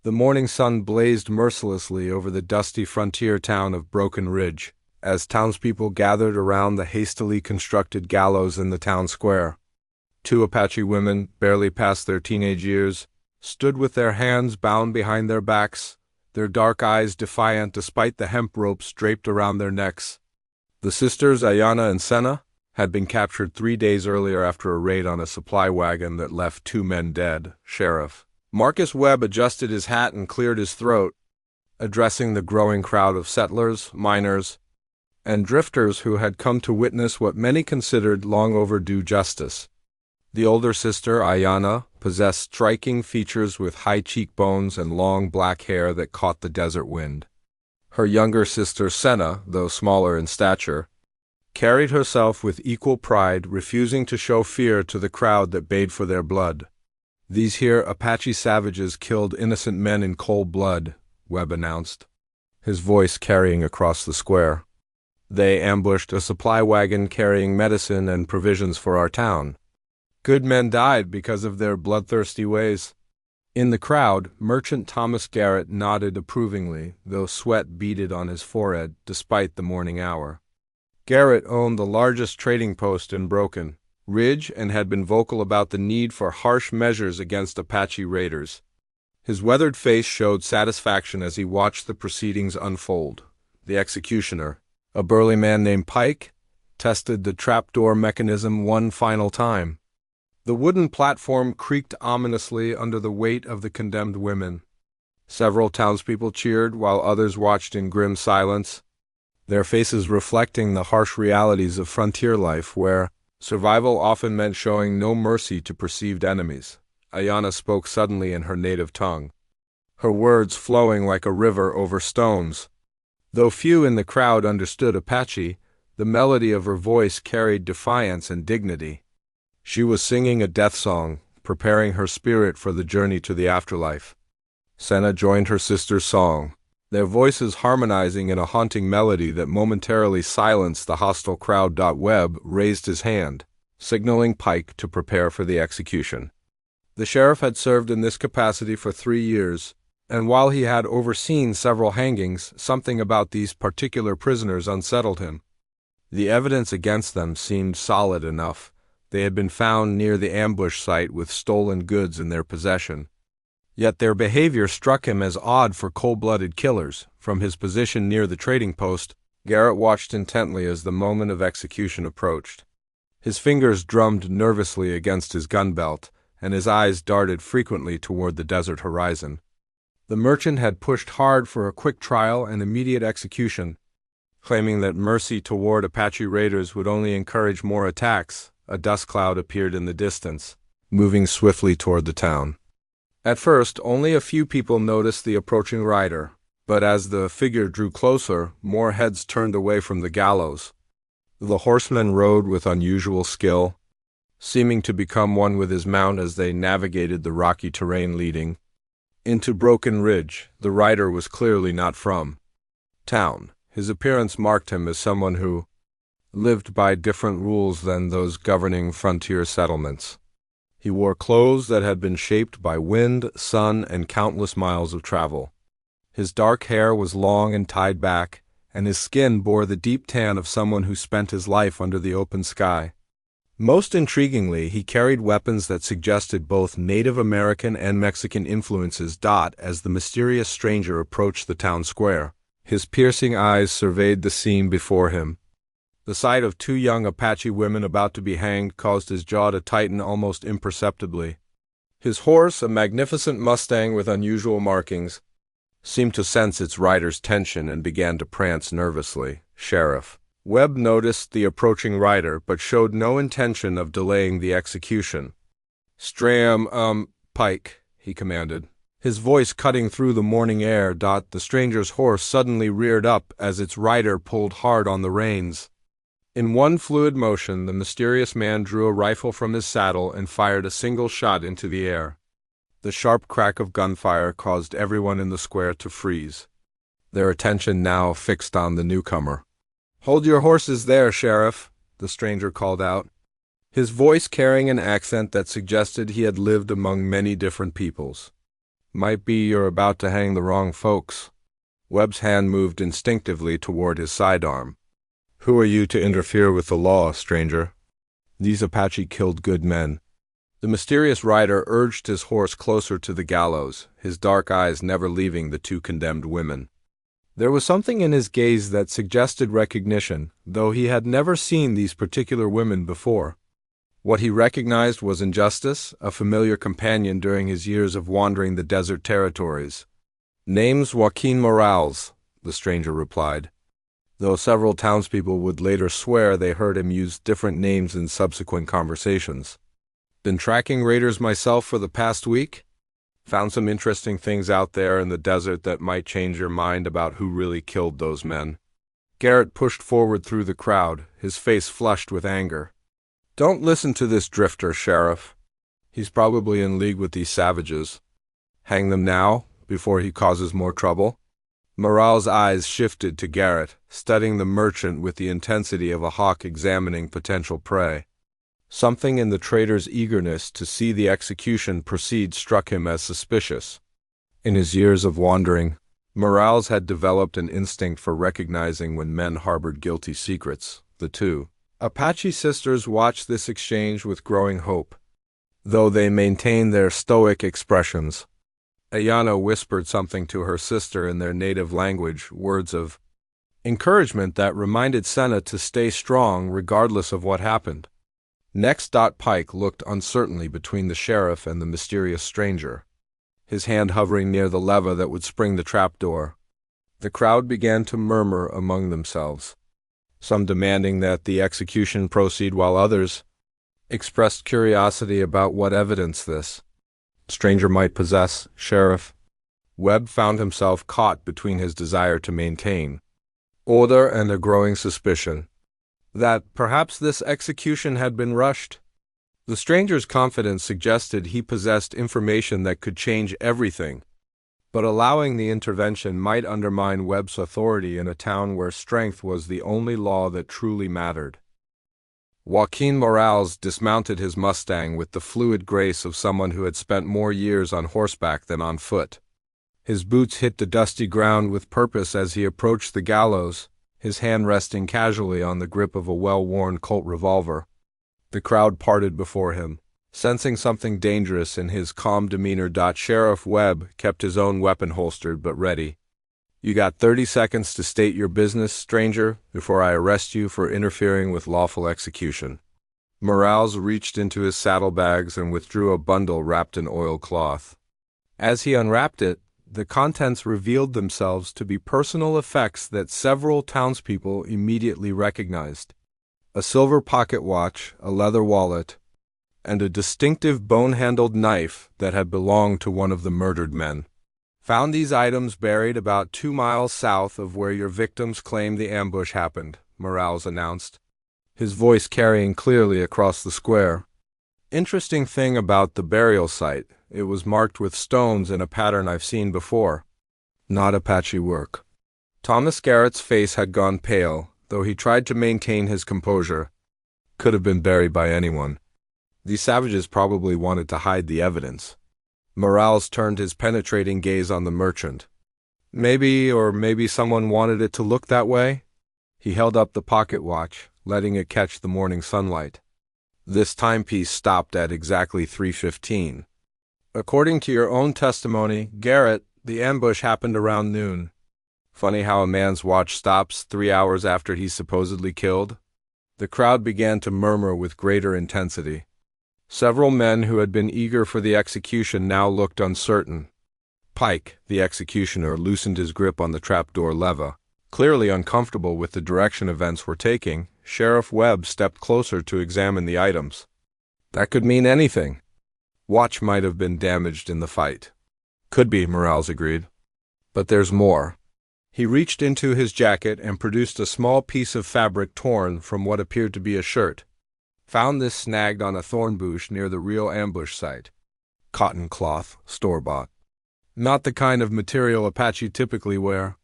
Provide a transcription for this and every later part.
The morning sun blazed mercilessly over the dusty frontier town of Broken Ridge, as townspeople gathered around the hastily constructed gallows in the town square. Two Apache women, barely past their teenage years, stood with their hands bound behind their backs, their dark eyes defiant despite the hemp ropes draped around their necks. The sisters, Ayana and Senna, had been captured 3 days earlier after a raid on a supply wagon that left 2 men dead. Sheriff Marcus Webb adjusted his hat and cleared his throat, addressing the growing crowd of settlers, miners, and drifters who had come to witness what many considered long overdue justice. The older sister, Ayana, possessed striking features with high cheekbones and long black hair that caught the desert wind. Her younger sister, Senna, though smaller in stature, carried herself with equal pride, refusing to show fear to the crowd that bayed for their blood. "These here Apache savages killed innocent men in cold blood," Webb announced, his voice carrying across the square. "They ambushed a supply wagon carrying medicine and provisions for our town. Good men died because of their bloodthirsty ways." In the crowd, Merchant Thomas Garrett nodded approvingly, though sweat beaded on his forehead despite the morning hour. Garrett owned the largest trading post in Broken Ridge and had been vocal about the need for harsh measures against Apache raiders. His weathered face showed satisfaction as he watched the proceedings unfold. The executioner, a burly man named Pike, tested the trapdoor mechanism one final time. The wooden platform creaked ominously under the weight of the condemned women. Several townspeople cheered while others watched in grim silence, their faces reflecting the harsh realities of frontier life where survival often meant showing no mercy to perceived enemies. Ayana spoke suddenly in her native tongue, her words flowing like a river over stones. Though few in the crowd understood Apache, the melody of her voice carried defiance and dignity. She was singing a death song, preparing her spirit for the journey to the afterlife. Senna joined her sister's song, their voices harmonizing in a haunting melody that momentarily silenced the hostile crowd. Webb raised his hand, signaling Pike to prepare for the execution. The sheriff had served in this capacity for 3 years, and while he had overseen several hangings, something about these particular prisoners unsettled him. The evidence against them seemed solid enough. They had been found near the ambush site with stolen goods in their possession. Yet their behavior struck him as odd for cold-blooded killers. From his position near the trading post, Garrett watched intently as the moment of execution approached. His fingers drummed nervously against his gun belt, and his eyes darted frequently toward the desert horizon. The merchant had pushed hard for a quick trial and immediate execution, claiming that mercy toward Apache raiders would only encourage more attacks. A dust cloud appeared in the distance, moving swiftly toward the town. At first, only a few people noticed the approaching rider, but as the figure drew closer, more heads turned away from the gallows. The horseman rode with unusual skill, seeming to become one with his mount as they navigated the rocky terrain leading into Broken Ridge. The rider was clearly not from town. His appearance marked him as someone who lived by different rules than those governing frontier settlements. He wore clothes that had been shaped by wind, sun, and countless miles of travel. His dark hair was long and tied back, and his skin bore the deep tan of someone who spent his life under the open sky. Most intriguingly, he carried weapons that suggested both Native American and Mexican influences. As the mysterious stranger approached the town square, his piercing eyes surveyed the scene before him. The sight of 2 young Apache women about to be hanged caused his jaw to tighten almost imperceptibly. His horse, a magnificent Mustang with unusual markings, seemed to sense its rider's tension and began to prance nervously. Sheriff Webb noticed the approaching rider, but showed no intention of delaying the execution. Pike," he commanded, his voice cutting through the morning air. The stranger's horse suddenly reared up as its rider pulled hard on the reins. In one fluid motion, the mysterious man drew a rifle from his saddle and fired a single shot into the air. The sharp crack of gunfire caused everyone in the square to freeze, their attention now fixed on the newcomer. "Hold your horses there, Sheriff," the stranger called out, his voice carrying an accent that suggested he had lived among many different peoples. Might be you're about to hang the wrong folks. Webb's hand moved instinctively toward his sidearm. Who are you to interfere with the law, stranger? These Apache killed good men. The mysterious rider urged his horse closer to the gallows, his dark eyes never leaving the two condemned women. There was something in his gaze that suggested recognition, though he had never seen these particular women before. What he recognized was injustice, a familiar companion during his years of wandering the desert territories. Name's Joaquin Morales, the stranger replied, though several townspeople would later swear they heard him use different names in subsequent conversations. Been tracking raiders myself for the past week? Found some interesting things out there in the desert that might change your mind about who really killed those men. Garrett pushed forward through the crowd, his face flushed with anger. Don't listen to this drifter, Sheriff. He's probably in league with these savages. Hang them now, before he causes more trouble. Morale's eyes shifted to Garrett, studying the merchant with the intensity of a hawk examining potential prey. Something in the trader's eagerness to see the execution proceed struck him as suspicious. In his years of wandering, Morales had developed an instinct for recognizing when men harbored guilty secrets. The two Apache sisters watched this exchange with growing hope, though they maintained their stoic expressions. Ayana whispered something to her sister in their native language, words of encouragement that reminded Senna to stay strong regardless of what happened. Next, Pike looked uncertainly between the sheriff and the mysterious stranger, his hand hovering near the lever that would spring the trapdoor. The crowd began to murmur among themselves, some demanding that the execution proceed while others expressed curiosity about what evidence this stranger might possess. Sheriff Webb found himself caught between his desire to maintain order and a growing suspicion that perhaps this execution had been rushed. The stranger's confidence suggested he possessed information that could change everything, but allowing the intervention might undermine Webb's authority in a town where strength was the only law that truly mattered. Joaquin Morales dismounted his Mustang with the fluid grace of someone who had spent more years on horseback than on foot. His boots hit the dusty ground with purpose as he approached the gallows, his hand resting casually on the grip of a well-worn Colt revolver. The crowd parted before him, sensing something dangerous in his calm demeanor. Sheriff Webb kept his own weapon holstered but ready. You got 30 seconds to state your business, stranger, before I arrest you for interfering with lawful execution. Morales reached into his saddlebags and withdrew a bundle wrapped in oilcloth. As he unwrapped it, the contents revealed themselves to be personal effects that several townspeople immediately recognized. A silver pocket watch, a leather wallet, and a distinctive bone-handled knife that had belonged to one of the murdered men. Found these items buried about 2 miles south of where your victims claim the ambush happened, Morales announced, his voice carrying clearly across the square. Interesting thing about the burial site, it was marked with stones in a pattern I've seen before. Not Apache work. Thomas Garrett's face had gone pale, though he tried to maintain his composure. Could have been buried by anyone. These savages probably wanted to hide the evidence. Morales turned his penetrating gaze on the merchant. Maybe someone wanted it to look that way? He held up the pocket watch, letting it catch the morning sunlight. This timepiece stopped at exactly 3:15. According to your own testimony, Garrett, the ambush happened around noon. Funny how a man's watch stops 3 hours after he's supposedly killed? The crowd began to murmur with greater intensity. Several men who had been eager for the execution now looked uncertain. Pike, the executioner, loosened his grip on the trapdoor lever. Clearly uncomfortable with the direction events were taking, Sheriff Webb stepped closer to examine the items. That could mean anything. Watch might have been damaged in the fight. Could be, Morales agreed. But there's more. He reached into his jacket and produced a small piece of fabric torn from what appeared to be a shirt. Found this snagged on a thorn bush near the real ambush site. Cotton cloth, store-bought. Not the kind of material Apache typically wear.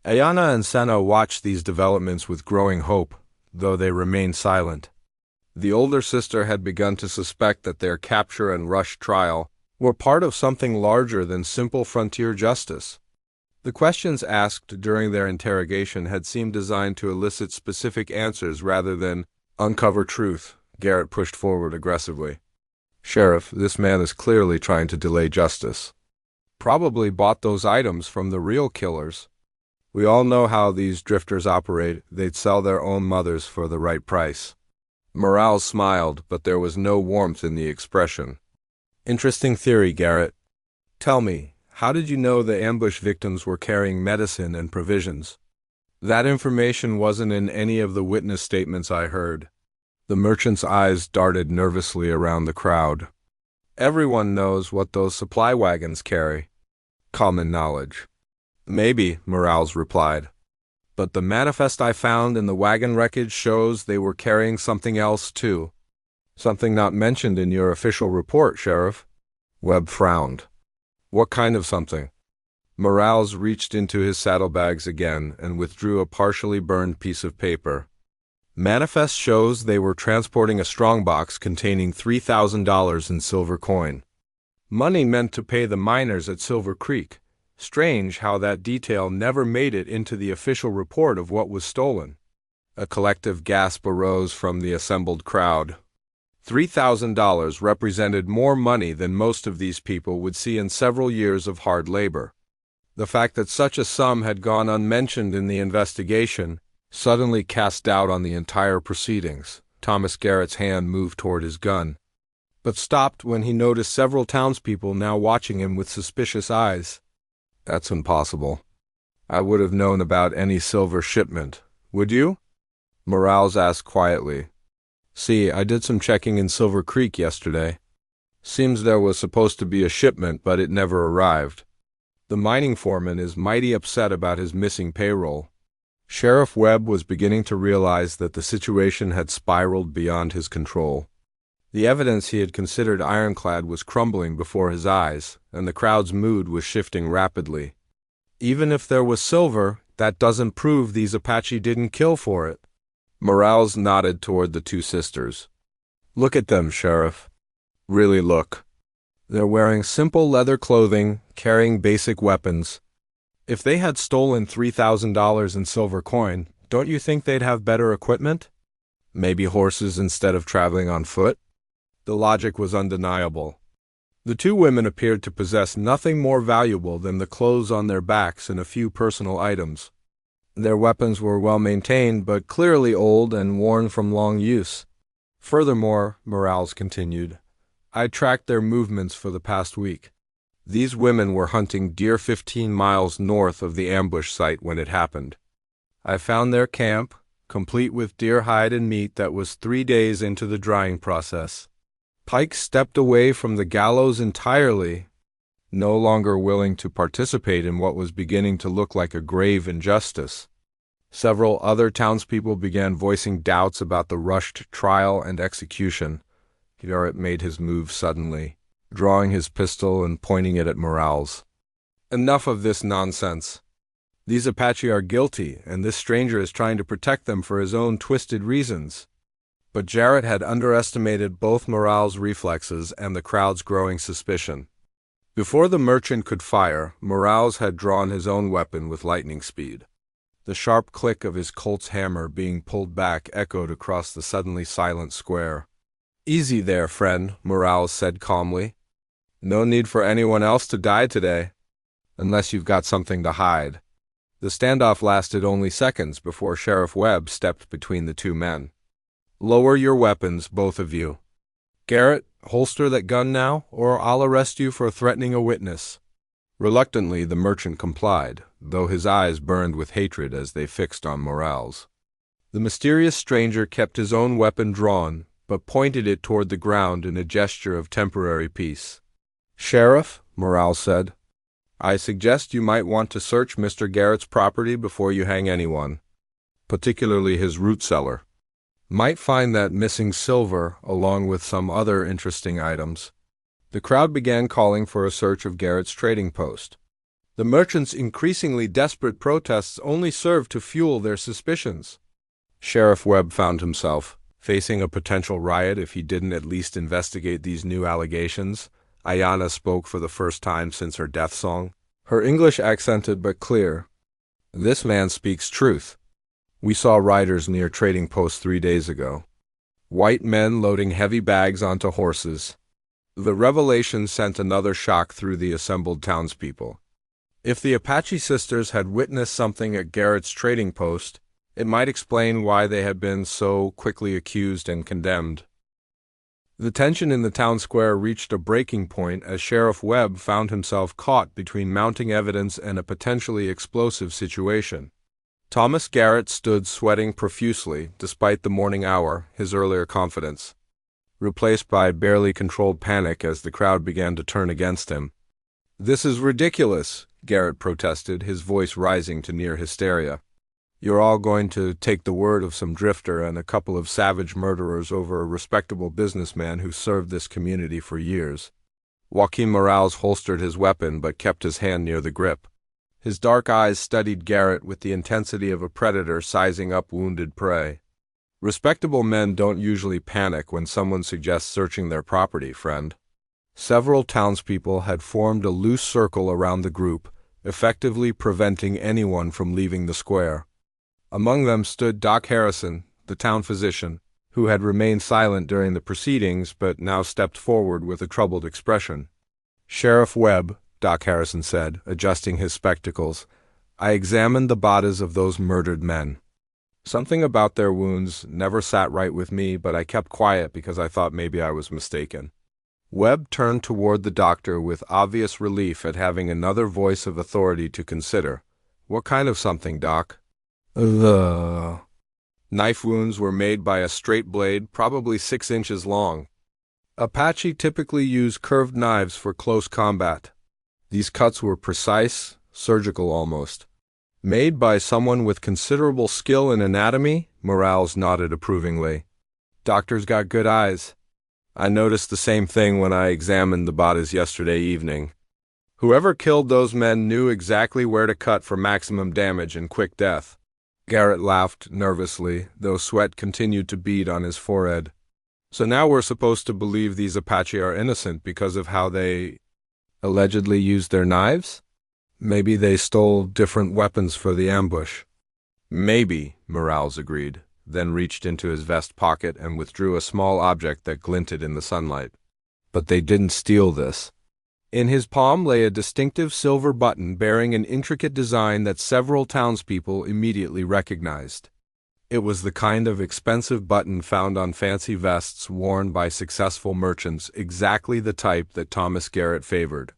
Ayana and Senna watched these developments with growing hope, though they remained silent. The older sister had begun to suspect that their capture and rushed trial were part of something larger than simple frontier justice. The questions asked during their interrogation had seemed designed to elicit specific answers rather than uncover truth. Garrett pushed forward aggressively. "Sheriff, this man is clearly trying to delay justice. Probably bought those items from the real killers. We all know how these drifters operate. They'd sell their own mothers for the right price." Morales smiled, but there was no warmth in the expression. "Interesting theory, Garrett. Tell me, how did you know the ambush victims were carrying medicine and provisions?" "That information wasn't in any of the witness statements I heard." The merchant's eyes darted nervously around the crowd. "Everyone knows what those supply wagons carry. Common knowledge." "Maybe," Morales replied. "But the manifest I found in the wagon wreckage shows they were carrying something else, too." "Something not mentioned in your official report, Sheriff." Webb frowned. "What kind of something?" Morales reached into his saddlebags again and withdrew a partially burned piece of paper. "Manifest shows they were transporting a strongbox containing $3,000 in silver coin. Money meant to pay the miners at Silver Creek. Strange how that detail never made it into the official report of what was stolen." A collective gasp arose from the assembled crowd. $3,000 represented more money than most of these people would see in several years of hard labor. The fact that such a sum had gone unmentioned in the investigation suddenly cast doubt on the entire proceedings. Thomas Garrett's hand moved toward his gun, but stopped when he noticed several townspeople now watching him with suspicious eyes. "That's impossible. I would have known about any silver shipment. Would you?" Morales asked quietly. "See, I did some checking in Silver Creek yesterday. Seems there was supposed to be a shipment, but it never arrived. The mining foreman is mighty upset about his missing payroll." Sheriff Webb was beginning to realize that the situation had spiraled beyond his control. The evidence he had considered ironclad was crumbling before his eyes, and the crowd's mood was shifting rapidly. "Even if there was silver, that doesn't prove these Apache didn't kill for it." Morales nodded toward the two sisters. "Look at them, Sheriff. Really look. They're wearing simple leather clothing, carrying basic weapons. If they had stolen $3,000 in silver coin, don't you think they'd have better equipment? Maybe horses instead of traveling on foot?" The logic was undeniable. The two women appeared to possess nothing more valuable than the clothes on their backs and a few personal items. Their weapons were well maintained, but clearly old and worn from long use. "Furthermore," Morales continued, "I tracked their movements for the past week. These women were hunting deer 15 miles north of the ambush site when it happened. I found their camp, complete with deer hide and meat that was 3 days into the drying process. Pike stepped away from the Gallows entirely, no longer willing to participate in what was beginning to look like a grave injustice. Several other townspeople began voicing doubts about the rushed trial and execution." Garrett made his move suddenly, drawing his pistol and pointing it at Morales. "Enough of this nonsense. These Apache are guilty, and this stranger is trying to protect them for his own twisted reasons." But Jarrett had underestimated both Morales' reflexes and the crowd's growing suspicion. Before the merchant could fire, Morales had drawn his own weapon with lightning speed. The sharp click of his Colt's hammer being pulled back echoed across the suddenly silent square. "Easy there, friend," Morales said calmly. "No need for anyone else to die today, unless you've got something to hide." The standoff lasted only seconds before Sheriff Webb stepped between the two men. "Lower your weapons, both of you. Garrett, holster that gun now, or I'll arrest you for threatening a witness." Reluctantly, the merchant complied, though his eyes burned with hatred as they fixed on Morales. The mysterious stranger kept his own weapon drawn, but pointed it toward the ground in a gesture of temporary peace. "Sheriff," Morales said, "I suggest you might want to search Mr. Garrett's property before you hang anyone, particularly his root cellar. Might find that missing silver, along with some other interesting items." The crowd began calling for a search of Garrett's trading post. The merchants' increasingly desperate protests only served to fuel their suspicions. Sheriff Webb found himself facing a potential riot if he didn't at least investigate these new allegations, Ayanna spoke for the first time since her death song. Her English accented but clear. This man speaks truth. We saw riders near Trading Post 3 days ago. White men loading heavy bags onto horses. The revelation sent another shock through the assembled townspeople. If the Apache sisters had witnessed something at Garrett's trading post, it might explain why they had been so quickly accused and condemned. The tension in the town square reached a breaking point as Sheriff Webb found himself caught between mounting evidence and a potentially explosive situation. Thomas Garrett stood sweating profusely, despite the morning hour, his earlier confidence, replaced by barely controlled panic as the crowd began to turn against him. "This is ridiculous," Garrett protested, his voice rising to near hysteria. "You're all going to take the word of some drifter and a couple of savage murderers over a respectable businessman who served this community for years." Joaquin Morales holstered his weapon but kept his hand near the grip. His dark eyes studied Garrett with the intensity of a predator sizing up wounded prey. "Respectable men don't usually panic when someone suggests searching their property, friend." Several townspeople had formed a loose circle around the group, effectively preventing anyone from leaving the square. Among them stood Doc Harrison, the town physician, who had remained silent during the proceedings but now stepped forward with a troubled expression. "Sheriff Webb," Doc Harrison said, adjusting his spectacles, "I examined the bodies of those murdered men. Something about their wounds never sat right with me, but I kept quiet because I thought maybe I was mistaken." Webb turned toward the doctor with obvious relief at having another voice of authority to consider. "What kind of something, Doc?" "The knife wounds were made by a straight blade, probably 6 inches long. Apache typically use curved knives for close combat. These cuts were precise, surgical almost. Made by someone with considerable skill in anatomy?" Morales nodded approvingly. "Doctor's got good eyes. I noticed the same thing when I examined the bodies yesterday evening. Whoever killed those men knew exactly where to cut for maximum damage and quick death." Garrett laughed nervously, though sweat continued to bead on his forehead. "So now we're supposed to believe these Apache are innocent because of how they allegedly used their knives? Maybe they stole different weapons for the ambush." "Maybe," Morales agreed, then reached into his vest pocket and withdrew a small object that glinted in the sunlight. "But they didn't steal this." In his palm lay a distinctive silver button bearing an intricate design that several townspeople immediately recognized. It was the kind of expensive button found on fancy vests worn by successful merchants, exactly the type that Thomas Garrett favored.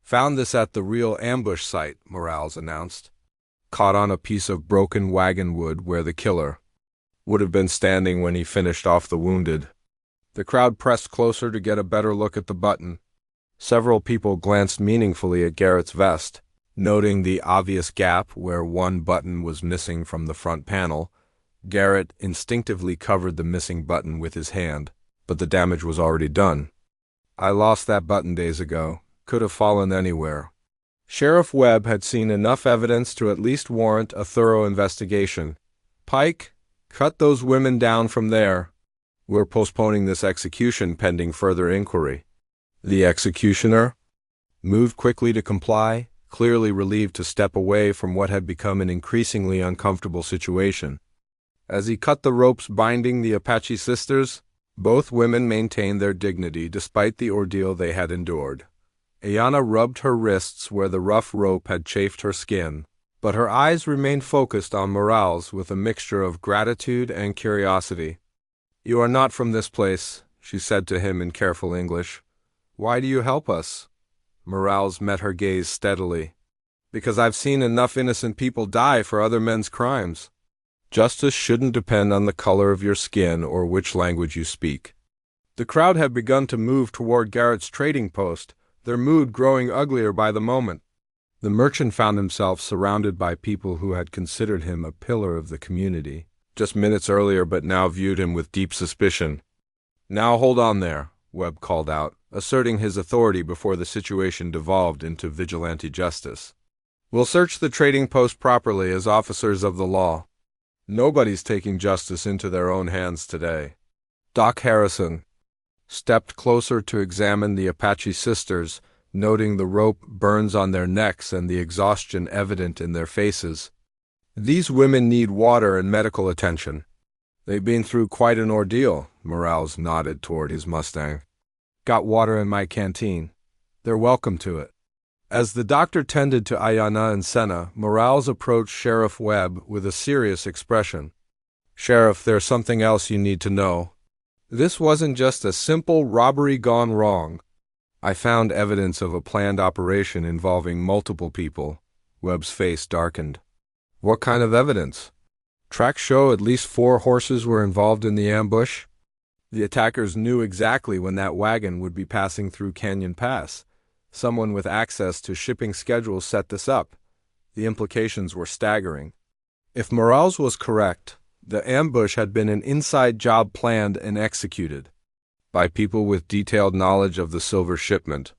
"Found this at the real ambush site," Morales announced. "Caught on a piece of broken wagon wood where the killer would have been standing when he finished off the wounded." The crowd pressed closer to get a better look at the button. Several people glanced meaningfully at Garrett's vest, noting the obvious gap where one button was missing from the front panel. Garrett instinctively covered the missing button with his hand, but the damage was already done. "I lost that button days ago. Could have fallen anywhere." Sheriff Webb had seen enough evidence to at least warrant a thorough investigation. "Pike, cut those women down from there. We're postponing this execution pending further inquiry." The executioner moved quickly to comply, clearly relieved to step away from what had become an increasingly uncomfortable situation. As he cut the ropes binding the Apache sisters, both women maintained their dignity despite the ordeal they had endured. Ayanna rubbed her wrists where the rough rope had chafed her skin, but her eyes remained focused on Morales with a mixture of gratitude and curiosity. "You are not from this place," she said to him in careful English. "Why do you help us?" Morales met her gaze steadily. "Because I've seen enough innocent people die for other men's crimes. Justice shouldn't depend on the color of your skin or which language you speak." The crowd had begun to move toward Garrett's trading post, their mood growing uglier by the moment. The merchant found himself surrounded by people who had considered him a pillar of the community just minutes earlier, but now viewed him with deep suspicion. "Now hold on there," Webb called out, asserting his authority before the situation devolved into vigilante justice. "We'll search the trading post properly as officers of the law. Nobody's taking justice into their own hands today." Doc Harrison stepped closer to examine the Apache sisters, noting the rope burns on their necks and the exhaustion evident in their faces. These women need water and medical attention. They've been through quite an ordeal, Morales nodded toward his Mustang. Got water in my canteen. They're welcome to it. As the doctor tended to Ayana and Senna, Morales approached Sheriff Webb with a serious expression. Sheriff, there's something else you need to know. This wasn't just a simple robbery gone wrong. I found evidence of a planned operation involving multiple people. Webb's face darkened. What kind of evidence? Tracks show at least 4 horses were involved in the ambush. The attackers knew exactly when that wagon would be passing through Canyon Pass. Someone with access to shipping schedules set this up. The implications were staggering. If Morales was correct, the ambush had been an inside job planned and executed by people with detailed knowledge of the silver shipment.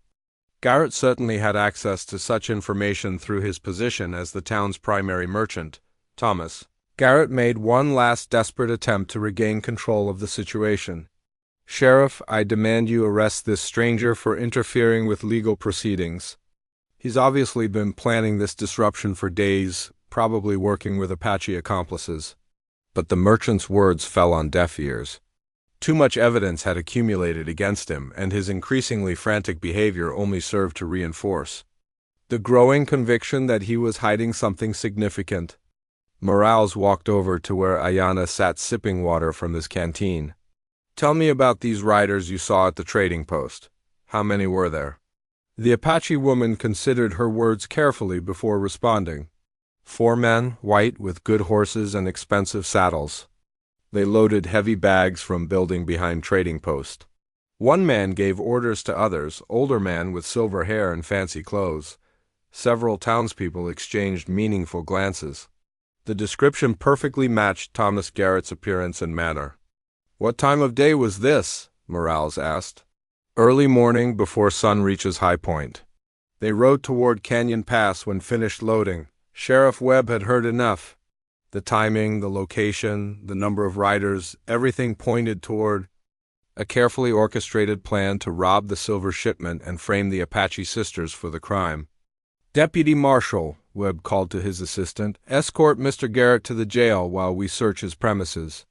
Garrett certainly had access to such information through his position as the town's primary merchant, Thomas. Garrett made one last desperate attempt to regain control of the situation. Sheriff, I demand you arrest this stranger for interfering with legal proceedings. He's obviously been planning this disruption for days, probably working with Apache accomplices. But the merchant's words fell on deaf ears. Too much evidence had accumulated against him, and his increasingly frantic behavior only served to reinforce the growing conviction that he was hiding something significant. Morales walked over to where Ayana sat sipping water from his canteen. Tell me about these riders you saw at the trading post. How many were there? The Apache woman considered her words carefully before responding. 4 men, white, with good horses and expensive saddles. They loaded heavy bags from building behind trading post. 1 man gave orders to others, older man with silver hair and fancy clothes. Several townspeople exchanged meaningful glances. The description perfectly matched Thomas Garrett's appearance and manner. What time of day was this? Morales asked. Early morning before sun reaches high point. They rode toward Canyon Pass when finished loading. Sheriff Webb had heard enough. The timing, the location, the number of riders, everything pointed toward a carefully orchestrated plan to rob the silver shipment and frame the Apache sisters for the crime. Deputy Marshal, Webb called to his assistant, escort Mr. Garrett to the jail while we search his premises,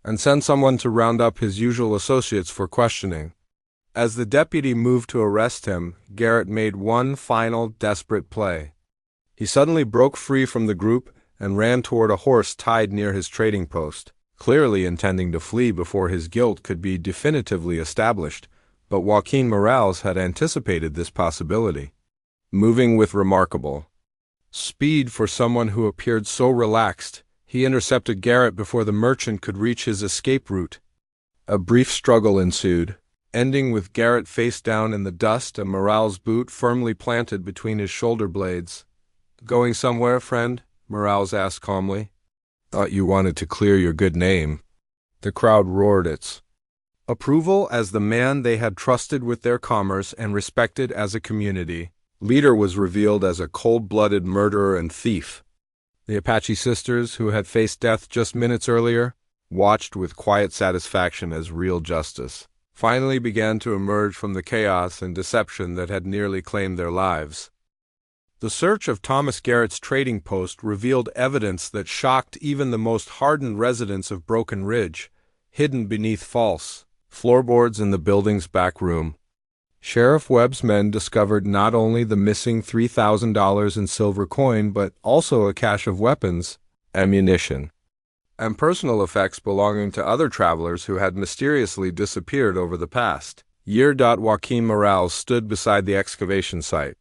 and send someone to round up his usual associates for questioning. As the deputy moved to arrest him, Garrett made one final desperate play. He suddenly broke free from the group and ran toward a horse tied near his trading post, clearly intending to flee before his guilt could be definitively established, but Joaquin Morales had anticipated this possibility. Moving with remarkable speed for someone who appeared so relaxed, he intercepted Garrett before the merchant could reach his escape route. A brief struggle ensued, ending with Garrett face down in the dust and Morales' boot firmly planted between his shoulder blades. Going somewhere, friend? Morales asked calmly. Thought you wanted to clear your good name. The crowd roared its approval as the man they had trusted with their commerce and respected as a community leader was revealed as a cold-blooded murderer and thief. The Apache sisters, who had faced death just minutes earlier, watched with quiet satisfaction as real justice finally began to emerge from the chaos and deception that had nearly claimed their lives. The search of Thomas Garrett's trading post revealed evidence that shocked even the most hardened residents of Broken Ridge, hidden beneath false floorboards in the building's back room. Sheriff Webb's men discovered not only the missing $3,000 in silver coin, but also a cache of weapons, ammunition, and personal effects belonging to other travelers who had mysteriously disappeared over the past year. Joaquin Morales stood beside the excavation site,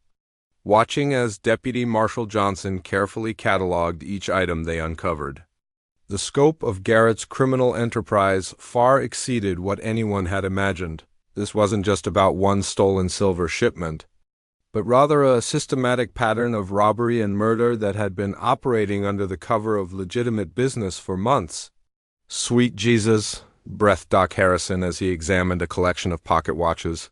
watching as Deputy Marshal Johnson carefully cataloged each item they uncovered. The scope of Garrett's criminal enterprise far exceeded what anyone had imagined. This wasn't just about one stolen silver shipment, but rather a systematic pattern of robbery and murder that had been operating under the cover of legitimate business for months. Sweet Jesus, breathed Doc Harrison as he examined a collection of pocket watches,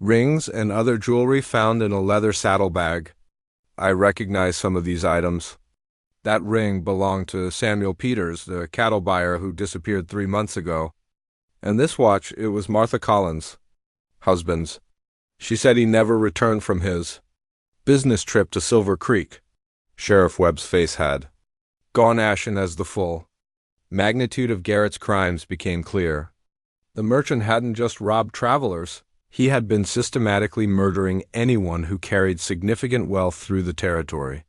rings, and other jewelry found in a leather saddlebag. I recognize some of these items. That ring belonged to Samuel Peters, the cattle buyer who disappeared 3 months ago. And this watch, it was Martha Collins' husband's. She said he never returned from his business trip to Silver Creek. Sheriff Webb's face had gone ashen as the full magnitude of Garrett's crimes became clear. The merchant hadn't just robbed travelers. He had been systematically murdering anyone who carried significant wealth through the territory,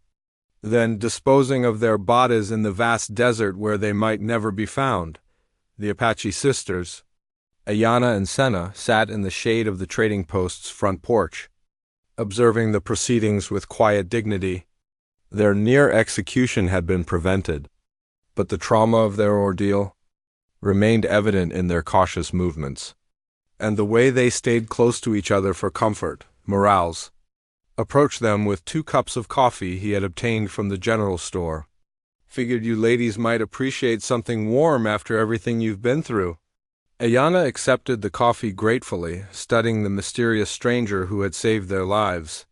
then disposing of their bodies in the vast desert where they might never be found. The Apache sisters, Ayanna and Senna, sat in the shade of the trading post's front porch, observing the proceedings with quiet dignity. Their near execution had been prevented, but the trauma of their ordeal remained evident in their cautious movements, and the way they stayed close to each other for comfort. Morales approached them with 2 cups of coffee he had obtained from the general store. "Figured you ladies might appreciate something warm after everything you've been through." Ayanna accepted the coffee gratefully, studying the mysterious stranger who had saved their lives.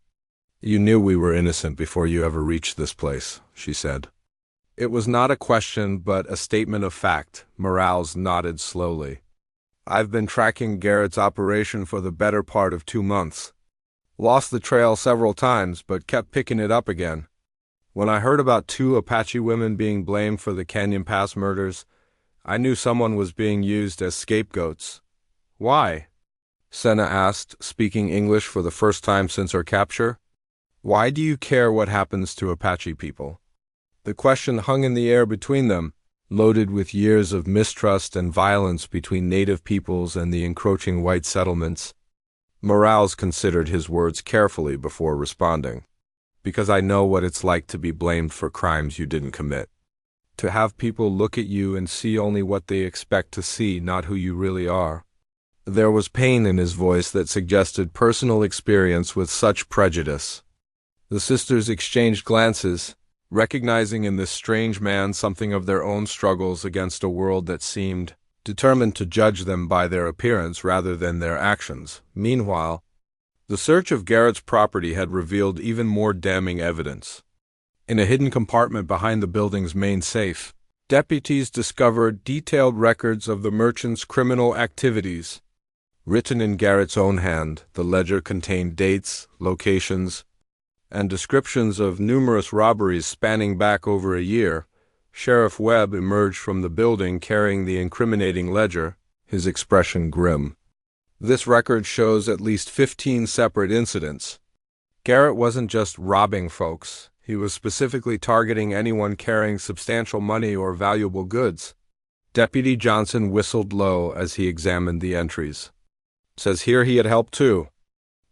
"You knew we were innocent before you ever reached this place," she said. It was not a question but a statement of fact. Morales nodded slowly. "I've been tracking Garrett's operation for the better part of 2 months. Lost the trail several times, but kept picking it up again. When I heard about 2 Apache women being blamed for the Canyon Pass murders, I knew someone was being used as scapegoats." "Why?" Senna asked, speaking English for the first time since her capture. "Why do you care what happens to Apache people?" The question hung in the air between them, loaded with years of mistrust and violence between native peoples and the encroaching white settlements. Morales considered his words carefully before responding. "Because I know what it's like to be blamed for crimes you didn't commit. To have people look at you and see only what they expect to see, not who you really are." There was pain in his voice that suggested personal experience with such prejudice. The sisters exchanged glances, recognizing in this strange man something of their own struggles against a world that seemed determined to judge them by their appearance rather than their actions. Meanwhile, the search of Garrett's property had revealed even more damning evidence. In a hidden compartment behind the building's main safe, deputies discovered detailed records of the merchant's criminal activities. Written in Garrett's own hand, the ledger contained dates, locations, and descriptions of numerous robberies spanning back over a year. Sheriff Webb emerged from the building carrying the incriminating ledger, his expression grim. "This record shows at least 15 separate incidents. Garrett wasn't just robbing folks. He was specifically targeting anyone carrying substantial money or valuable goods." Deputy Johnson whistled low as he examined the entries. "Says here he had helped too.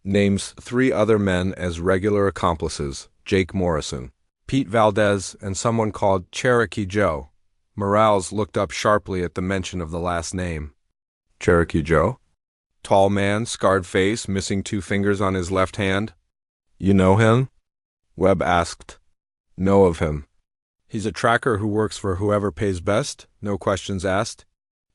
Names 3 other men as regular accomplices: Jake Morrison, Pete Valdez, and someone called Cherokee Joe." Morales looked up sharply at the mention of the last name. "Cherokee Joe?" "Tall man, scarred face, missing 2 fingers on his left hand." "You know him?" Webb asked. "Know of him. He's a tracker who works for whoever pays best, no questions asked.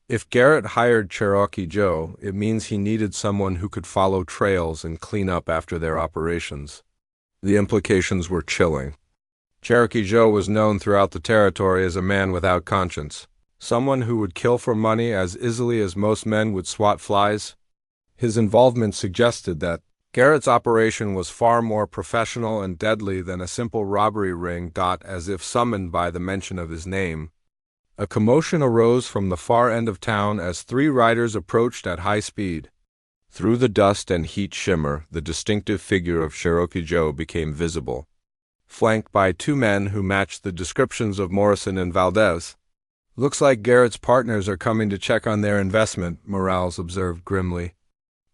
If Garrett hired Cherokee Joe, it means he needed someone who could follow trails and clean up after their operations." The implications were chilling. Cherokee Joe was known throughout the territory as a man without conscience, someone who would kill for money as easily as most men would swat flies. His involvement suggested that Garrett's operation was far more professional and deadly than a simple robbery ring. As if summoned by the mention of his name, a commotion arose from the far end of town as 3 riders approached at high speed. Through the dust and heat shimmer, the distinctive figure of Cherokee Joe became visible, flanked by 2 men who matched the descriptions of Morrison and Valdez. "Looks like Garrett's partners are coming to check on their investment," Morales observed grimly.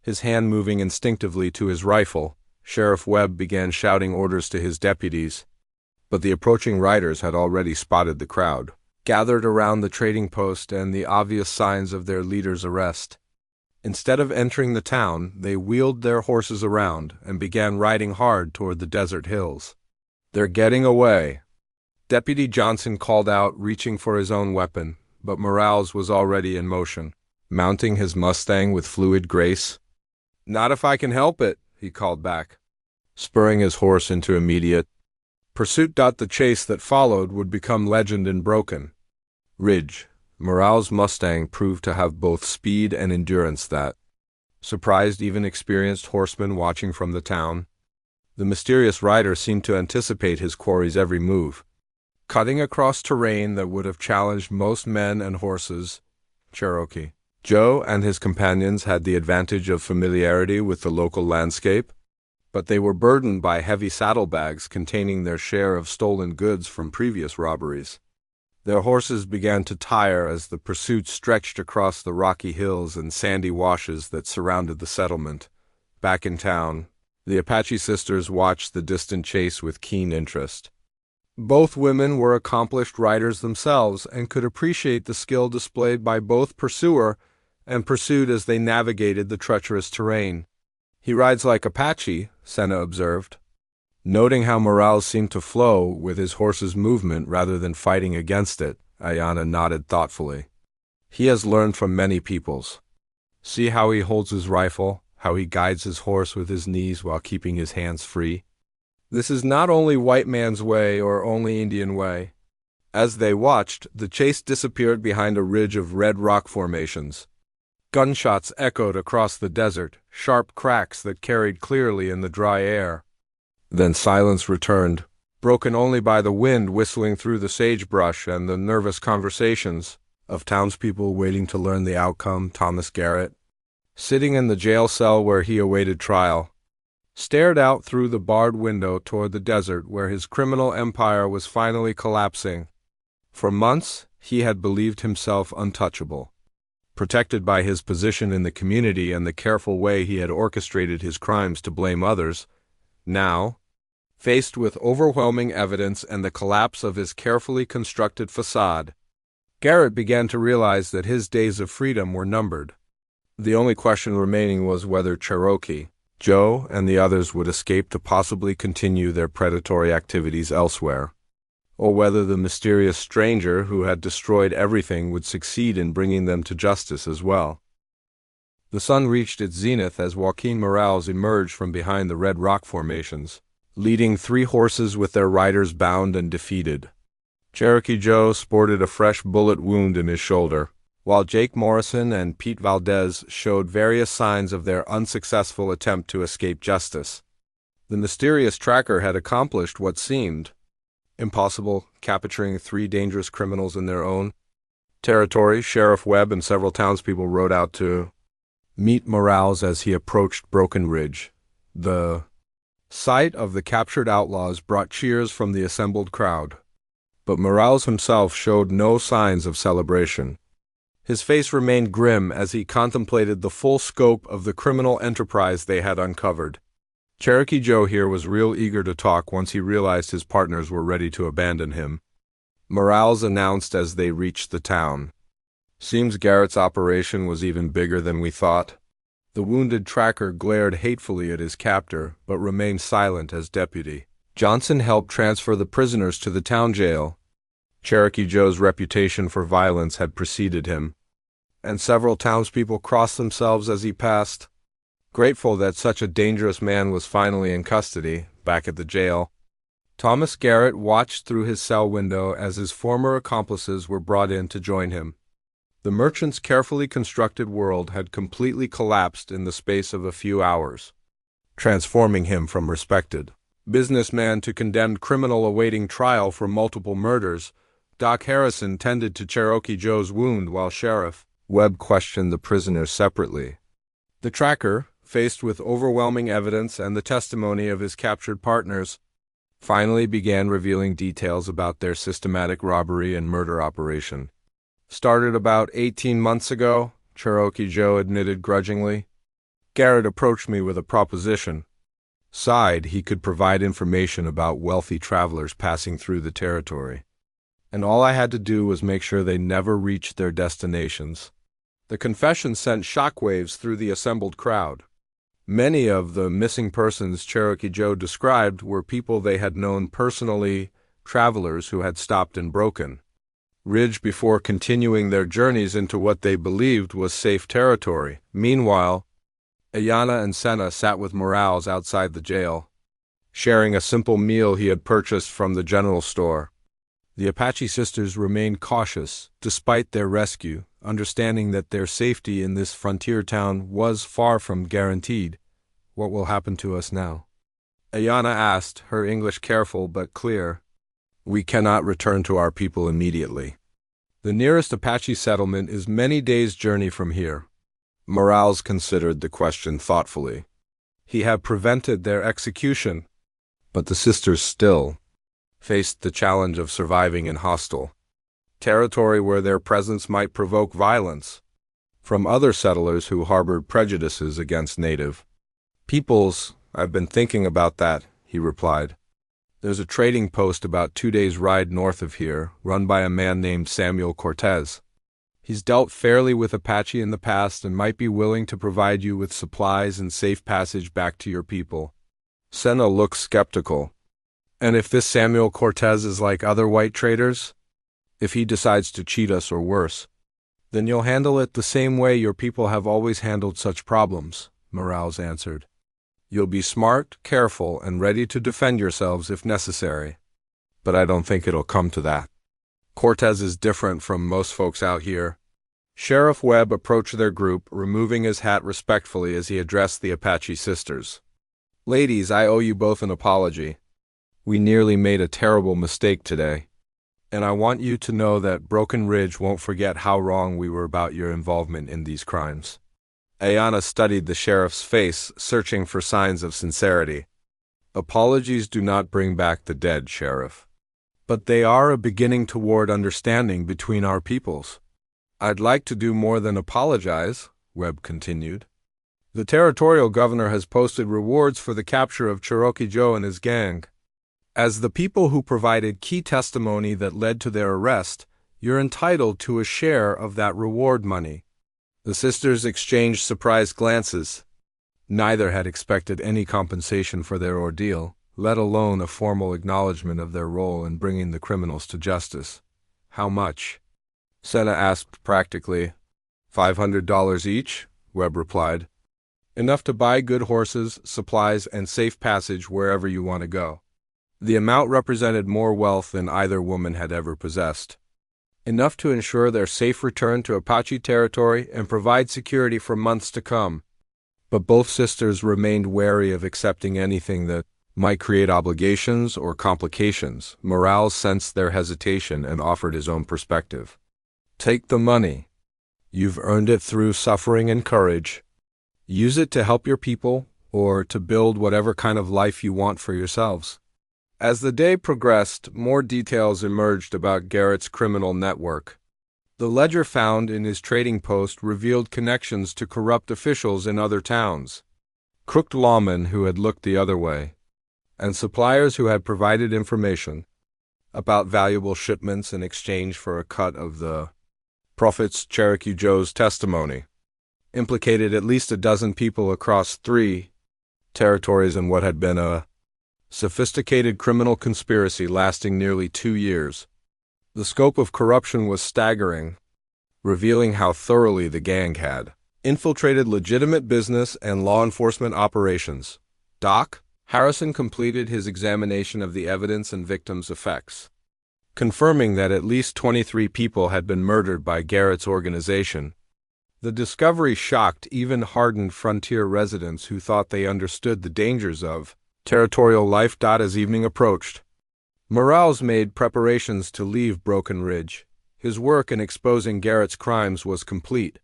His hand moving instinctively to his rifle, Sheriff Webb began shouting orders to his deputies. But the approaching riders had already spotted the crowd gathered around the trading post and the obvious signs of their leader's arrest. Instead of entering the town, they wheeled their horses around and began riding hard toward the desert hills. "They're getting away," Deputy Johnson called out, reaching for his own weapon, but Morales was already in motion, mounting his Mustang with fluid grace. "Not if I can help it," he called back, spurring his horse into immediate pursuit. The chase that followed would become legend in Broken Ridge. Morale's Mustang proved to have both speed and endurance that surprised even experienced horsemen watching from the town. The mysterious rider seemed to anticipate his quarry's every move, cutting across terrain that would have challenged most men and horses. Cherokee Joe and his companions had the advantage of familiarity with the local landscape, but they were burdened by heavy saddlebags containing their share of stolen goods from previous robberies. Their horses began to tire as the pursuit stretched across the rocky hills and sandy washes that surrounded the settlement. Back in town, the Apache sisters watched the distant chase with keen interest. Both women were accomplished riders themselves and could appreciate the skill displayed by both pursuer and pursued as they navigated the treacherous terrain. "He rides like Apache," Senna observed, noting how Morales seemed to flow with his horse's movement rather than fighting against it. Ayana nodded thoughtfully. "He has learned from many peoples. See how he holds his rifle, how he guides his horse with his knees while keeping his hands free. This is not only white man's way or only Indian way." As they watched, the chase disappeared behind a ridge of red rock formations. Gunshots echoed across the desert, sharp cracks that carried clearly in the dry air. Then silence returned, broken only by the wind whistling through the sagebrush and the nervous conversations of townspeople waiting to learn the outcome. Thomas Garrett, sitting in the jail cell where he awaited trial, stared out through the barred window toward the desert where his criminal empire was finally collapsing. For months, he had believed himself untouchable, protected by his position in the community and the careful way he had orchestrated his crimes to blame others. Now, faced with overwhelming evidence and the collapse of his carefully constructed facade, Garrett began to realize that his days of freedom were numbered. The only question remaining was whether Cherokee, Joe, and the others would escape to possibly continue their predatory activities elsewhere, or whether the mysterious stranger who had destroyed everything would succeed in bringing them to justice as well. The sun reached its zenith as Joaquin Morales emerged from behind the red rock formations, leading 3 horses with their riders bound and defeated. Cherokee Joe sported a fresh bullet wound in his shoulder, while Jake Morrison and Pete Valdez showed various signs of their unsuccessful attempt to escape justice. The mysterious tracker had accomplished what seemed impossible, capturing 3 dangerous criminals in their own territory. Sheriff Webb and several townspeople rode out to meet Morales as he approached Broken Ridge. The sight of the captured outlaws brought cheers from the assembled crowd, but Morales himself showed no signs of celebration. His face remained grim as he contemplated the full scope of the criminal enterprise they had uncovered. Cherokee Joe here was real eager to talk once he realized his partners were ready to abandon him. Morales announced as they reached the town. "Seems Garrett's operation was even bigger than we thought." The wounded tracker glared hatefully at his captor, but remained silent as Deputy Johnson helped transfer the prisoners to the town jail. Cherokee Joe's reputation for violence had preceded him, and several townspeople crossed themselves as he passed, grateful that such a dangerous man was finally in custody. Back at the jail, Thomas Garrett watched through his cell window as his former accomplices were brought in to join him. The merchant's carefully constructed world had completely collapsed in the space of a few hours, transforming him from respected businessman to condemned criminal awaiting trial for multiple murders. Doc Harrison tended to Cherokee Joe's wound while Sheriff Webb questioned the prisoners separately. The tracker, faced with overwhelming evidence and the testimony of his captured partners, finally began revealing details about their systematic robbery and murder operation. "Started about 18 months ago," Cherokee Joe admitted grudgingly. "Garrett approached me with a proposition. Sighed he could provide information about wealthy travelers passing through the territory, and all I had to do was make sure they never reached their destinations." The confession sent shockwaves through the assembled crowd. Many of the missing persons Cherokee Joe described were people they had known personally, travelers who had stopped in Broken Ridge before continuing their journeys into what they believed was safe territory. Meanwhile, Ayana and Senna sat with Morales outside the jail, sharing a simple meal he had purchased from the general store. The Apache sisters remained cautious, despite their rescue, understanding that their safety in this frontier town was far from guaranteed. What will happen to us now? Ayana asked, her English careful but clear. We cannot return to our people immediately. The nearest Apache settlement is many days' journey from here. Morales considered the question thoughtfully. He had prevented their execution, but the sisters still faced the challenge of surviving in hostile territory where their presence might provoke violence from other settlers who harbored prejudices against native peoples. I've been thinking about that, he replied. There's a trading post about 2 days' ride north of here, run by a man named Samuel Cortez. He's dealt fairly with Apache in the past and might be willing to provide you with supplies and safe passage back to your people. Senna looked skeptical. And if this Samuel Cortez is like other white traders? If he decides to cheat us or worse, then you'll handle it the same way your people have always handled such problems, Morales answered. You'll be smart, careful, and ready to defend yourselves if necessary. But I don't think it'll come to that. Cortez is different from most folks out here. Sheriff Webb approached their group, removing his hat respectfully as he addressed the Apache sisters. Ladies, I owe you both an apology. We nearly made a terrible mistake today, and I want you to know that Broken Ridge won't forget how wrong we were about your involvement in these crimes. Ayana studied the sheriff's face, searching for signs of sincerity. Apologies do not bring back the dead, Sheriff. But they are a beginning toward understanding between our peoples. I'd like to do more than apologize, Webb continued. The territorial governor has posted rewards for the capture of Cherokee Joe and his gang. As the people who provided key testimony that led to their arrest, you're entitled to a share of that reward money. The sisters exchanged surprised glances. Neither had expected any compensation for their ordeal, let alone a formal acknowledgement of their role in bringing the criminals to justice. How much? Senna asked practically. $500 each, Webb replied. Enough to buy good horses, supplies, and safe passage wherever you want to go. The amount represented more wealth than either woman had ever possessed. Enough to ensure their safe return to Apache territory and provide security for months to come. But both sisters remained wary of accepting anything that might create obligations or complications. Morales sensed their hesitation and offered his own perspective. Take the money. You've earned it through suffering and courage. Use it to help your people or to build whatever kind of life you want for yourselves. As the day progressed, more details emerged about Garrett's criminal network. The ledger found in his trading post revealed connections to corrupt officials in other towns, crooked lawmen who had looked the other way, and suppliers who had provided information about valuable shipments in exchange for a cut of the profits. Cherokee Joe's testimony implicated at least a dozen people across 3 territories in what had been a sophisticated criminal conspiracy lasting nearly 2 years. The scope of corruption was staggering, revealing how thoroughly the gang had infiltrated legitimate business and law enforcement operations. Doc Harrison completed his examination of the evidence and victims' effects, confirming that at least 23 people had been murdered by Garrett's organization. The discovery shocked even hardened frontier residents who thought they understood the dangers of territorial life. As evening approached, Morales made preparations to leave Broken Ridge. His work in exposing Garrett's crimes was complete,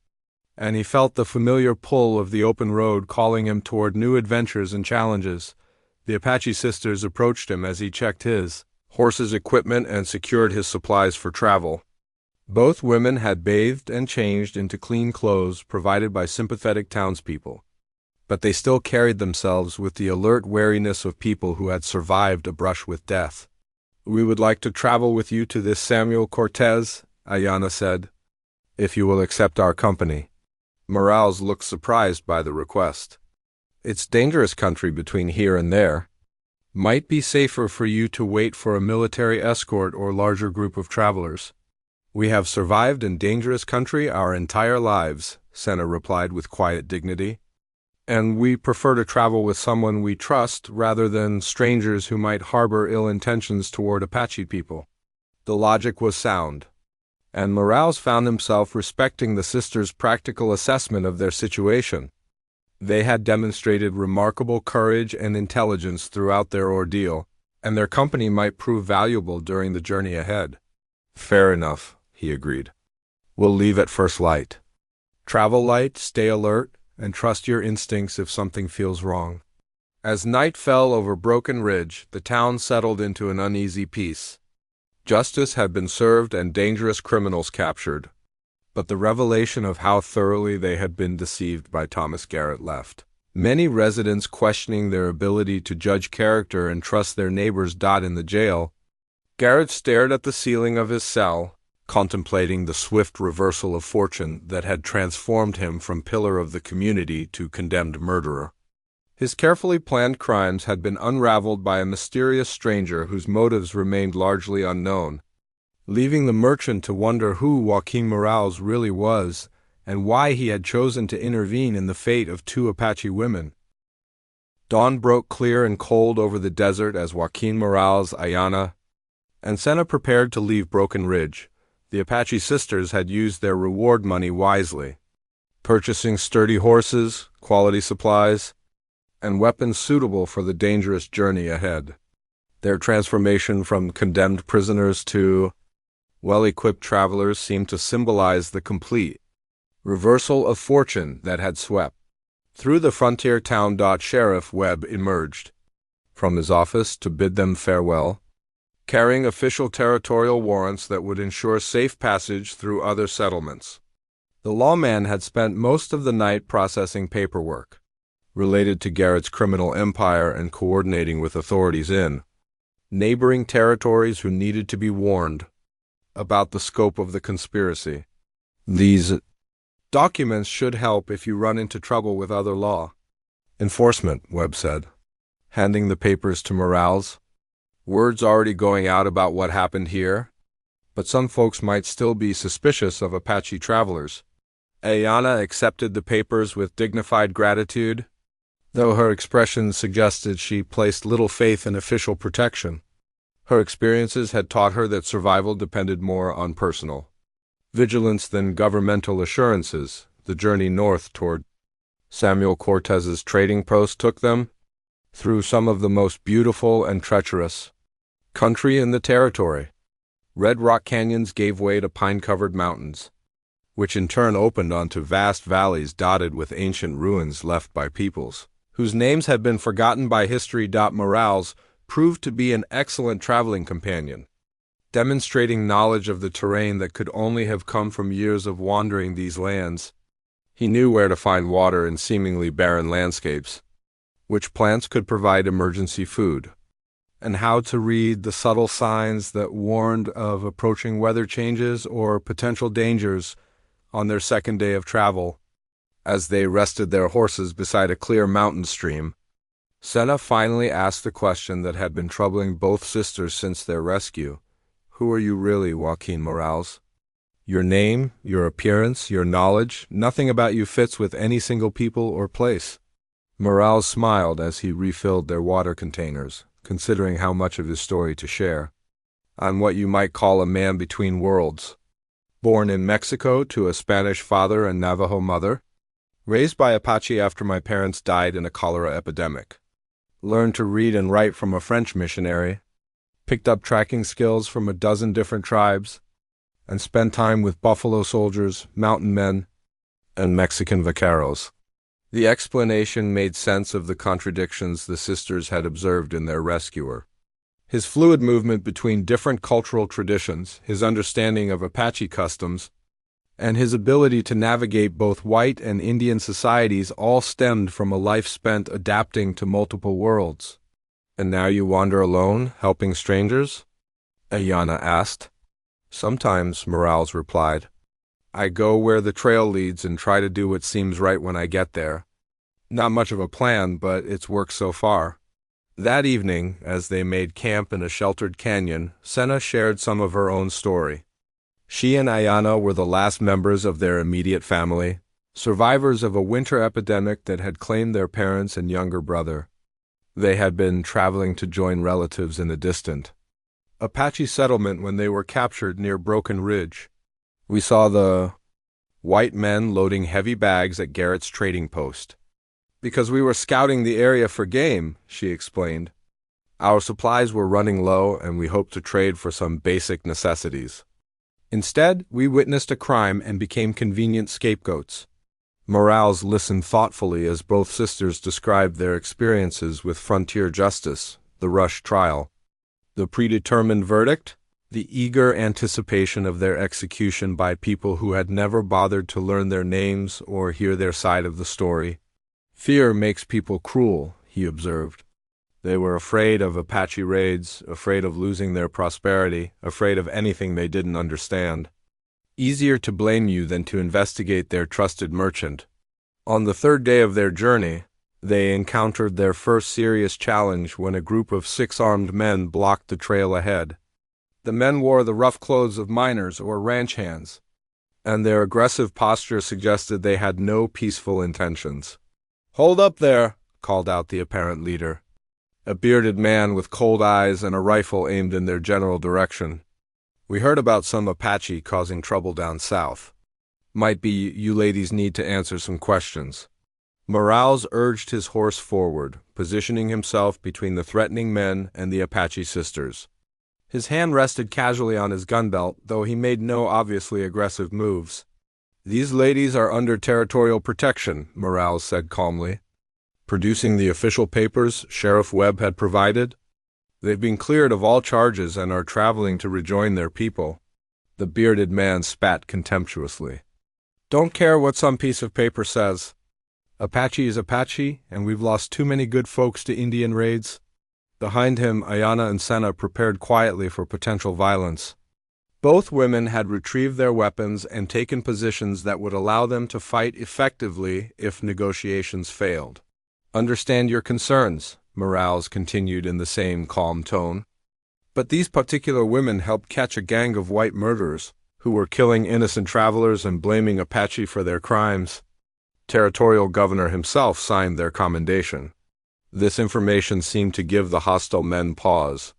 and he felt the familiar pull of the open road calling him toward new adventures and challenges. The Apache sisters approached him as he checked his horse's equipment and secured his supplies for travel. Both women had bathed and changed into clean clothes provided by sympathetic townspeople, but they still carried themselves with the alert wariness of people who had survived a brush with death. We would like to travel with you to this Samuel Cortez, Ayana said, if you will accept our company. Morales looked surprised by the request. It's dangerous country between here and there. Might be safer for you to wait for a military escort or larger group of travelers. We have survived in dangerous country our entire lives, Senna replied with quiet dignity. And we prefer to travel with someone we trust rather than strangers who might harbor ill intentions toward Apache people. The logic was sound, and Morales found himself respecting the sisters' practical assessment of their situation. They had demonstrated remarkable courage and intelligence throughout their ordeal, and their company might prove valuable during the journey ahead. Fair enough, he agreed. We'll leave at first light. Travel light, stay alert, and trust your instincts if something feels wrong. As night fell over Broken Ridge, the town settled into an uneasy peace. Justice had been served and dangerous criminals captured, but the revelation of how thoroughly they had been deceived by Thomas Garrett left many residents questioning their ability to judge character and trust their neighbors. In the jail, Garrett stared at the ceiling of his cell, contemplating the swift reversal of fortune that had transformed him from pillar of the community to condemned murderer. His carefully planned crimes had been unraveled by a mysterious stranger whose motives remained largely unknown, leaving the merchant to wonder who Joaquin Morales really was and why he had chosen to intervene in the fate of two Apache women. Dawn broke clear and cold over the desert as Joaquin Morales, Ayana, and Senna prepared to leave Broken Ridge. The Apache sisters had used their reward money wisely, purchasing sturdy horses, quality supplies, and weapons suitable for the dangerous journey ahead. Their transformation from condemned prisoners to well-equipped travelers seemed to symbolize the complete reversal of fortune that had swept through the frontier town. Sheriff Webb emerged from his office to bid them farewell, carrying official territorial warrants that would ensure safe passage through other settlements. The lawman had spent most of the night processing paperwork related to Garrett's criminal empire and coordinating with authorities in neighboring territories who needed to be warned about the scope of the conspiracy. These documents should help if you run into trouble with other law enforcement, Webb said, handing the papers to Morales. Word's already going out about what happened here, but some folks might still be suspicious of Apache travelers. Ayana accepted the papers with dignified gratitude, though her expression suggested she placed little faith in official protection. Her experiences had taught her that survival depended more on personal vigilance than governmental assurances. The journey north toward Samuel Cortez's trading post took them through some of the most beautiful and treacherous country in the territory. Red rock canyons gave way to pine-covered mountains, which in turn opened onto vast valleys dotted with ancient ruins left by peoples whose names had been forgotten by history. Morales proved to be an excellent traveling companion, demonstrating knowledge of the terrain that could only have come from years of wandering these lands. He knew where to find water in seemingly barren landscapes, which plants could provide emergency food, and how to read the subtle signs that warned of approaching weather changes or potential dangers. On their second day of travel, as they rested their horses beside a clear mountain stream, Senna finally asked the question that had been troubling both sisters since their rescue. Who are you really, Joaquin Morales? Your name, your appearance, your knowledge, nothing about you fits with any single people or place. Morales smiled as he refilled their water containers, considering how much of his story to share. I'm what you might call a man between worlds. Born in Mexico to a Spanish father and Navajo mother. Raised by Apache after my parents died in a cholera epidemic. Learned to read and write from a French missionary. Picked up tracking skills from a dozen different tribes. And spent time with buffalo soldiers, mountain men, and Mexican vaqueros. The explanation made sense of the contradictions the sisters had observed in their rescuer. His fluid movement between different cultural traditions, his understanding of Apache customs, and his ability to navigate both white and Indian societies all stemmed from a life spent adapting to multiple worlds. And now you wander alone, helping strangers? Ayana asked. Sometimes, Morales replied. I go where the trail leads and try to do what seems right when I get there. Not much of a plan, but it's worked so far. That evening, as they made camp in a sheltered canyon, Senna shared some of her own story. She and Ayana were the last members of their immediate family, survivors of a winter epidemic that had claimed their parents and younger brother. They had been traveling to join relatives in a distant Apache settlement when they were captured near Broken Ridge. We saw the white men loading heavy bags at Garrett's trading post. Because we were scouting the area for game, she explained. Our supplies were running low and we hoped to trade for some basic necessities. Instead, we witnessed a crime and became convenient scapegoats. Morales listened thoughtfully as both sisters described their experiences with frontier justice, the rush trial, the predetermined verdict, the eager anticipation of their execution by people who had never bothered to learn their names or hear their side of the story. Fear makes people cruel, he observed. They were afraid of Apache raids, afraid of losing their prosperity, afraid of anything they didn't understand. Easier to blame you than to investigate their trusted merchant. On the third day of their journey, they encountered their first serious challenge when a group of 6 armed men blocked the trail ahead. The men wore the rough clothes of miners or ranch hands, and their aggressive posture suggested they had no peaceful intentions. "Hold up there," called out the apparent leader, a bearded man with cold eyes and a rifle aimed in their general direction. "We heard about some Apache causing trouble down south. Might be you ladies need to answer some questions." Morales urged his horse forward, positioning himself between the threatening men and the Apache sisters. His hand rested casually on his gun belt, though he made no obviously aggressive moves. "These ladies are under territorial protection," Morales said calmly, producing the official papers Sheriff Webb had provided. "They've been cleared of all charges and are traveling to rejoin their people." The bearded man spat contemptuously. "Don't care what some piece of paper says. Apache is Apache, and we've lost too many good folks to Indian raids." Behind him, Ayana and Senna prepared quietly for potential violence. Both women had retrieved their weapons and taken positions that would allow them to fight effectively if negotiations failed. "Understand your concerns," Morales continued in the same calm tone. "But these particular women helped catch a gang of white murderers who were killing innocent travelers and blaming Apache for their crimes. Territorial governor himself signed their commendation." This information seemed to give the hostile men pause.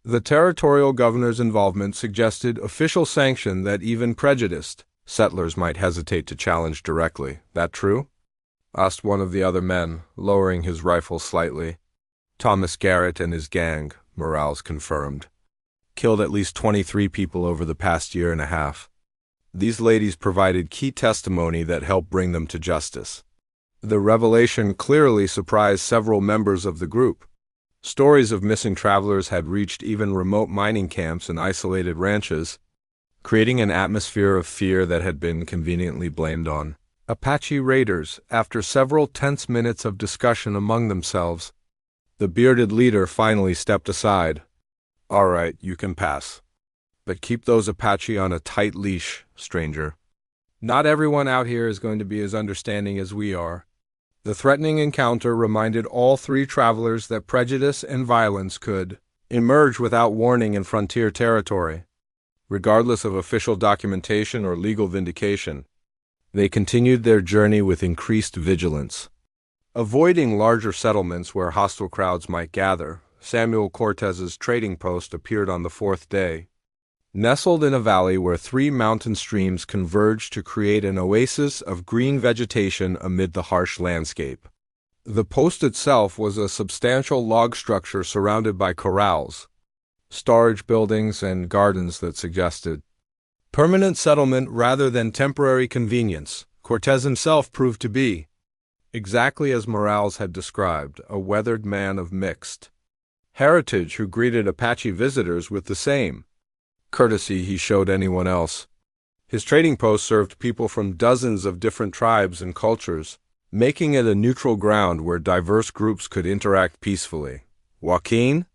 The territorial governor's involvement suggested official sanction that even prejudiced settlers might hesitate to challenge directly. "That true?" asked one of the other men, lowering his rifle slightly. "Thomas Garrett and his gang," Morales confirmed. "Killed at least 23 people over the past year and a half. These ladies provided key testimony that helped bring them to justice." The revelation clearly surprised several members of the group. Stories of missing travelers had reached even remote mining camps and isolated ranches, creating an atmosphere of fear that had been conveniently blamed on Apache raiders. After several tense minutes of discussion among themselves, the bearded leader finally stepped aside. "All right, you can pass. But keep those Apache on a tight leash, stranger. Not everyone out here is going to be as understanding as we are." The threatening encounter reminded all 3 travelers that prejudice and violence could emerge without warning in frontier territory. Regardless of official documentation or legal vindication, they continued their journey with increased vigilance. Avoiding larger settlements where hostile crowds might gather, Samuel Cortez's trading post appeared on the 4th day. Nestled in a valley where 3 mountain streams converged to create an oasis of green vegetation amid the harsh landscape. The post itself was a substantial log structure surrounded by corrals, storage buildings, and gardens that suggested permanent settlement rather than temporary convenience. Cortez himself proved to be, exactly as Morales had described, a weathered man of mixed heritage who greeted Apache visitors with the same courtesy he showed anyone else. His trading post served people from dozens of different tribes and cultures, making it a neutral ground where diverse groups could interact peacefully. "Joaquin?"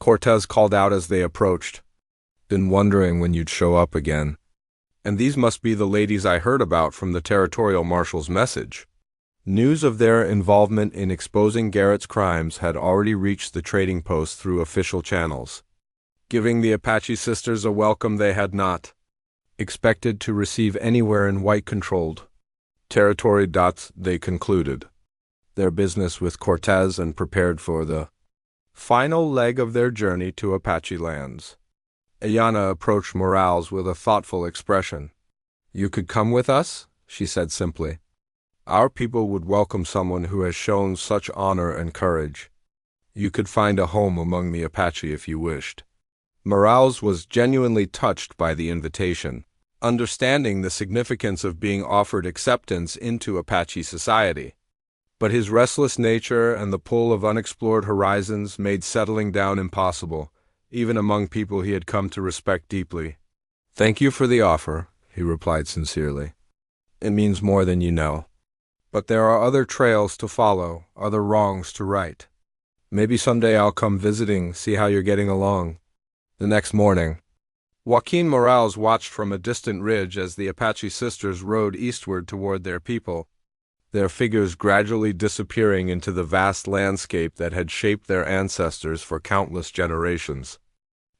Cortez called out as they approached. "Been wondering when you'd show up again. And these must be the ladies I heard about from the territorial marshal's message." News of their involvement in exposing Garrett's crimes had already reached the trading post through official channels, giving the Apache sisters a welcome they had not expected to receive anywhere in white-controlled territory. They concluded their business with Cortez and prepared for the final leg of their journey to Apache lands. Ayana approached Morales with a thoughtful expression. You could come with us? She said simply. Our people would welcome someone who has shown such honor and courage. You could find a home among the Apache if you wished. Morales was genuinely touched by the invitation, understanding the significance of being offered acceptance into Apache society. But his restless nature and the pull of unexplored horizons made settling down impossible, even among people he had come to respect deeply. Thank you for the offer, he replied sincerely. It means more than you know. But there are other trails to follow, other wrongs to right. Maybe someday I'll come visiting, see how you're getting along. The next morning, Joaquin Morales watched from a distant ridge as the Apache sisters rode eastward toward their people, their figures gradually disappearing into the vast landscape that had shaped their ancestors for countless generations.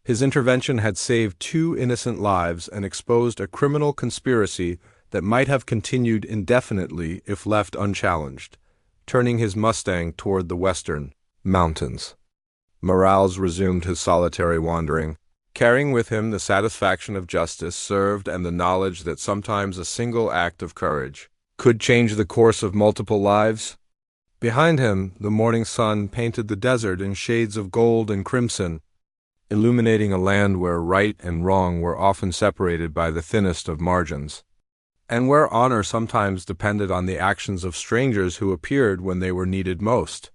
His intervention had saved 2 innocent lives and exposed a criminal conspiracy that might have continued indefinitely if left unchallenged, turning his Mustang toward the western mountains. Morales resumed his solitary wandering, carrying with him the satisfaction of justice served and the knowledge that sometimes a single act of courage could change the course of multiple lives. Behind him, the morning sun painted the desert in shades of gold and crimson, illuminating a land where right and wrong were often separated by the thinnest of margins, and where honor sometimes depended on the actions of strangers who appeared when they were needed most.